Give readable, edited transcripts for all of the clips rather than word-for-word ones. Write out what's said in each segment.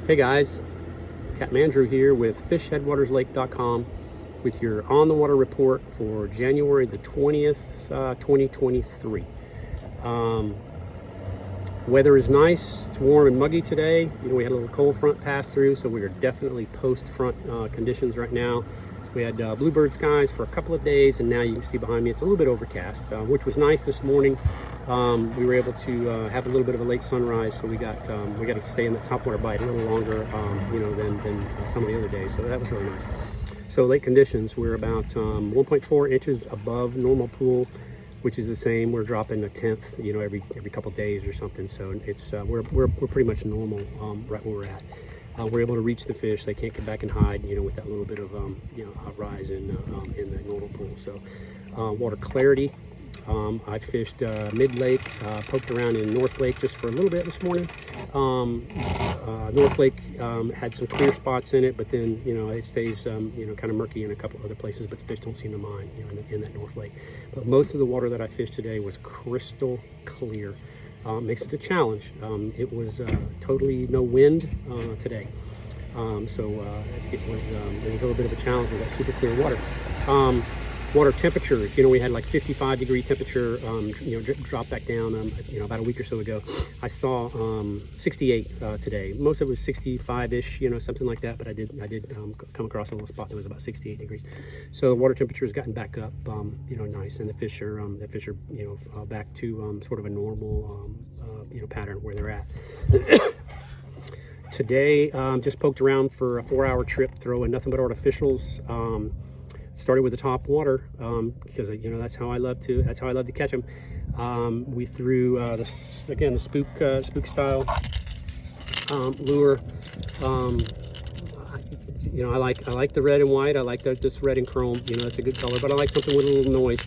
Hey guys, Captain Andrew here with FishHeadwatersLake.com with your on the water report for January the 20th, 2023. Weather is nice, it's warm and muggy today. We had a little cold front pass through, so we are definitely post front conditions right now. We had bluebird skies for a couple of days, and now you can see behind me it's a little bit overcast, which was nice this morning. We were able to have a little bit of a late sunrise, so we got to stay in the topwater bite a little longer, than some of the other days. So that was really nice. So lake conditions, we're about 1.4 inches above normal pool, which is the same. We're dropping a tenth, every couple of days or something. So it's we're pretty much normal right where we're at. We're able to reach the fish. They can't get back and hide, with that little bit of a rise in the normal pool. So water clarity. I fished mid-lake, poked around in North Lake just for a little bit this morning. North Lake had some clear spots in it, but then it stays kind of murky in a couple other places, but the fish don't seem to mind in that North Lake. But most of the water that I fished today was crystal clear. Makes it a challenge. It was totally no wind today, so it was a little bit of a challenge with that super clear water. Water temperatures, we had like 55-degree temperature, drop back down, about a week or so ago. I saw 68 today. Most of it was 65-ish, something like that. But I did come across a little spot that was about 68 degrees. So the water temperature has gotten back up, nice, and the fish are back to sort of a normal, pattern where they're at. Today, just poked around for a 4-hour trip, throwing nothing but artificials. Started with the top water because that's how I love to catch them. We threw the spook style lure. I like the red and white. I like this red and chrome. It's a good color, but I like something with a little noise.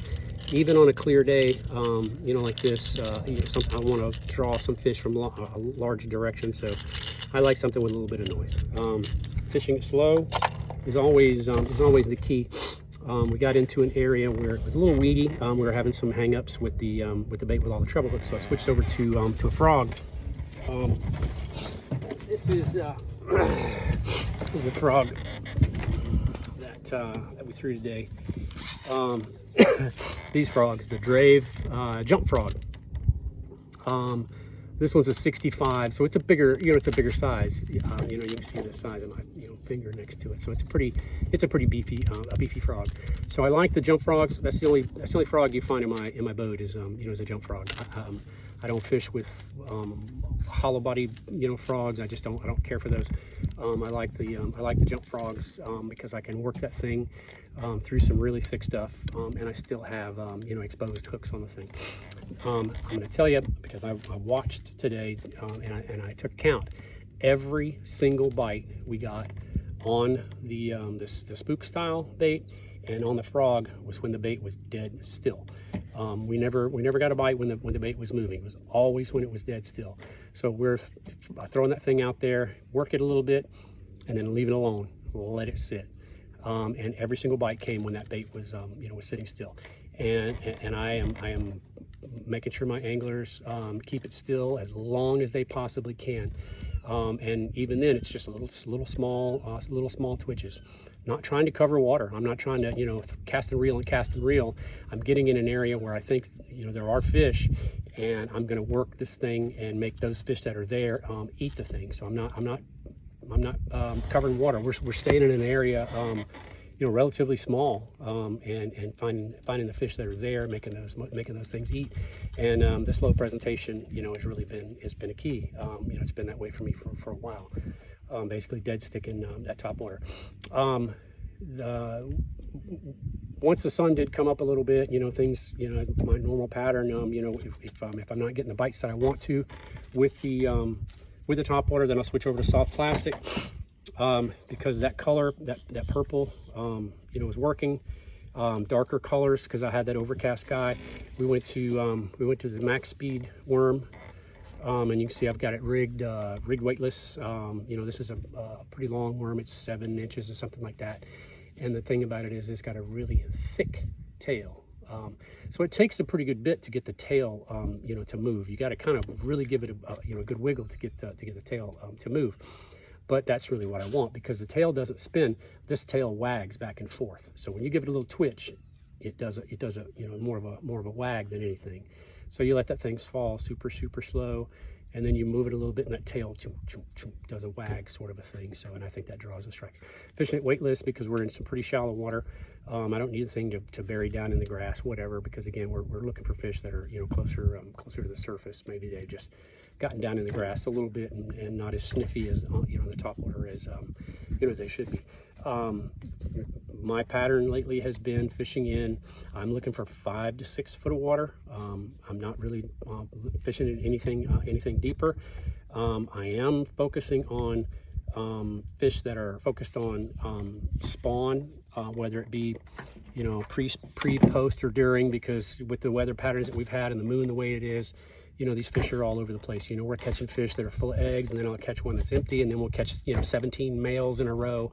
Even on a clear day, like this, I want to draw some fish from a large direction, so I like something with a little bit of noise. Fishing it slow is always the key. We got into an area where it was a little weedy. We were having some hang-ups with the bait with all the treble hooks, so I switched over to a frog. This is a frog that we threw today. These frogs, the Drave jump frog. This one's a 65, so it's a bigger, size. You can see the size of my, finger next to it. So it's a pretty beefy, beefy frog. So I like the jump frogs. That's the only frog you find in my boat is a jump frog. I don't fish with hollow body, frogs. I don't care for those. I like the jump frogs because I can work that thing through some really thick stuff, and I still have exposed hooks on the thing. I'm going to tell you, because I watched today and I took count. Every single bite we got on the spook style bait and on the frog was when the bait was dead still. We never got a bite when the bait was moving. It was always when it was dead still. So we're throwing that thing out there, work it a little bit, and then leave it alone. Let it sit. And every single bite came when that bait was was sitting still. And I am making sure my anglers keep it still as long as they possibly can. And even then, it's just little small twitches. Not trying to cover water. I'm not trying to cast and reel. I'm getting in an area where I think there are fish, and I'm going to work this thing and make those fish that are there eat the thing. So I'm not covering water. We're staying in an area relatively small, and finding the fish that are there, making those things eat. And this low presentation, has been a key. It's been that way for me for a while. Basically dead sticking that top water. Once the sun did come up a little bit, things, my normal pattern. If I'm not getting the bites that I want to with the top water, then I'll switch over to soft plastic. Because that color, that purple, was working. Darker colors, because I had that overcast sky. We went to the Max Speed worm, and you can see I've got it rigged weightless. This is a pretty long worm. It's 7 inches or something like that. And the thing about it is it's got a really thick tail. So it takes a pretty good bit to get the tail, to move. You got to kind of really give it a good wiggle to get the tail to move. but that's really what I want because the tail doesn't spin. This tail wags back and forth. So when you give it a little twitch, it does a you know, more of a wag than anything. So you let that thing fall super slow, and then you move it a little bit, and that tail does a wag sort of a thing. So, and I think that draws the strikes. Fishing it weightless because we're in some pretty shallow water. I don't need the thing to bury down in the grass, whatever, because again, we're looking for fish that are, you know, closer to the surface. Maybe they've just gotten down in the grass a little bit and not as sniffy as, you know, the top water as, you know, as they should be. My pattern lately has been fishing in, I'm looking for 5 to 6 foot of water. I'm not really fishing in anything deeper. I am focusing on fish that are focused on spawn, whether it be, you know, pre, post, or during, because with the weather patterns that we've had and the moon the way it is, you know, these fish are all over the place. You know, we're catching fish that are full of eggs, and then I'll catch one that's empty, and then we'll catch, you know, 17 males in a row.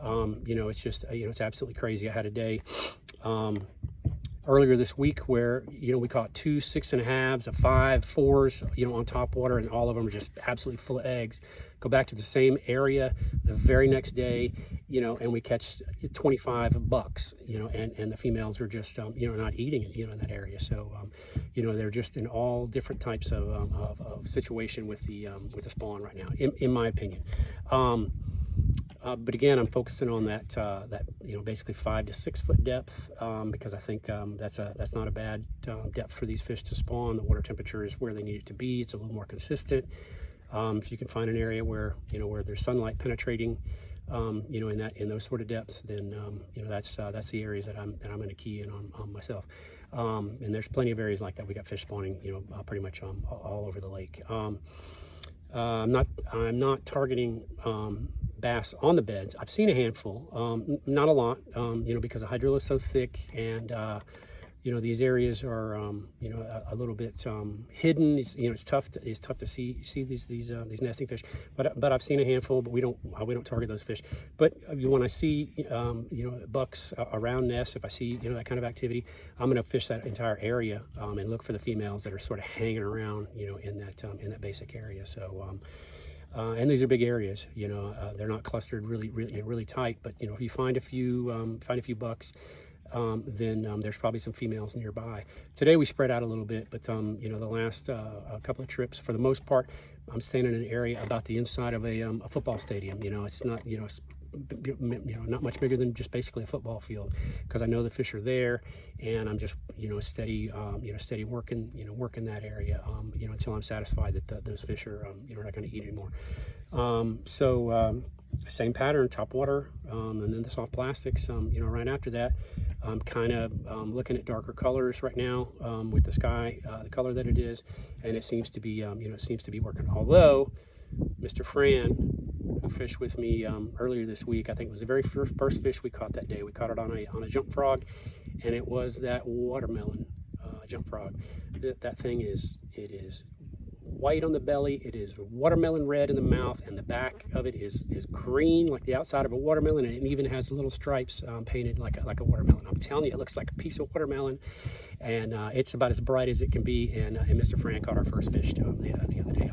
You know, it's just, you know, it's absolutely crazy. I had a day earlier this week where, you know, we caught 2 6.5s, a 5 4s, you know, on top water, and all of them are just absolutely full of eggs. Go back to the same area the very next day, you know, and we catch 25 bucks, you know, and the females are just, you know, not eating it, you know, in that area. So, you know, they're just in all different types of situation with the spawn right now, in my opinion. But again, I'm focusing on that you know, basically 5 to 6 foot depth, because I think that's not a bad depth for these fish to spawn. The water temperature is where they need it to be. It's a little more consistent. If you can find an area where, you know, where there's sunlight penetrating, you know, in those sort of depths, then you know, that's the areas that I'm going to key in on myself. And there's plenty of areas like that. We got fish spawning, you know, pretty much all over the lake. I'm not targeting bass on the beds. I've seen a handful, not a lot, you know, because the hydrilla is so thick, and you know, these areas are you know, a little bit hidden. You know, it's tough to see these nesting fish. But I've seen a handful, but we don't target those fish. But when I see you know, bucks around nests, if I see, you know, that kind of activity, I'm going to fish that entire area and look for the females that are sort of hanging around, you know, in that basic area. So. And these are big areas, you know, they're not clustered really tight, but, you know, if you find a few bucks, then there's probably some females nearby. Today we spread out a little bit, but you know, the last couple of trips, for the most part, I'm staying in an area about the inside of a football stadium. You know, it's not, you know, not much bigger than just basically a football field, because I know the fish are there, and I'm just, you know, steady working that area, you know, until I'm satisfied that those fish are, you know, not going to eat anymore. Same pattern, top water, and then the soft plastics. You know, right after that, I'm kind of looking at darker colors right now with the sky, the color that it is, and it seems to be, you know, it seems to be working. Although Mr. Fran, who fished with me earlier this week, I think it was the very first fish we caught that day. We caught it on a jump frog, and it was that watermelon jump frog. That thing is white on the belly, it is watermelon red in the mouth, and the back of it is green like the outside of a watermelon, and it even has little stripes painted like a watermelon. I'm telling you, it looks like a piece of watermelon, and it's about as bright as it can be. And Mr. Fran caught our first fish the other day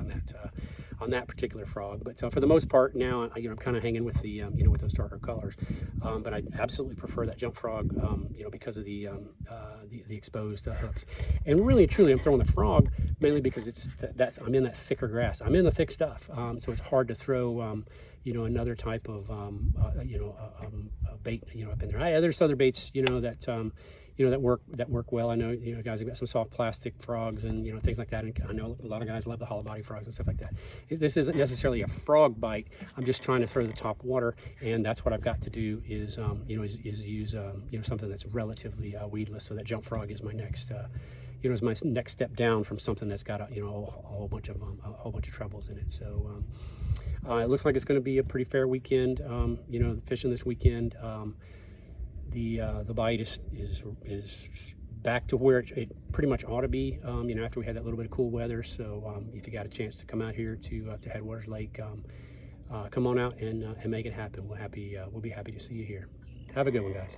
on that particular frog. But for the most part now, you know, I'm kind of hanging with the you know, with those darker colors. But I absolutely prefer that jump frog, you know, because of the exposed hooks. And really truly, I'm throwing the frog mainly because it's that I'm in that thicker grass. I'm in the thick stuff, so it's hard to throw you know, another type of you know, bait, you know, up in there. There's other baits, you know, that you know, that work well. I know, you know, guys have got some soft plastic frogs and, you know, things like that. And I know a lot of guys love the hollow body frogs and stuff like that. This isn't necessarily a frog bite. I'm just trying to throw the top water, and that's what I've got to do is you know, is use you know, something that's relatively weedless. So that jump frog is my next you know, is my next step down from something that's got a, you know, a whole bunch of troubles in it. So it looks like it's going to be a pretty fair weekend. You know, fishing this weekend. The bite is back to where it pretty much ought to be, you know, after we had that little bit of cool weather. So if you got a chance to come out here to Headwaters Lake, come on out and make it happen. We'll be happy to see you here. Have a good one, guys.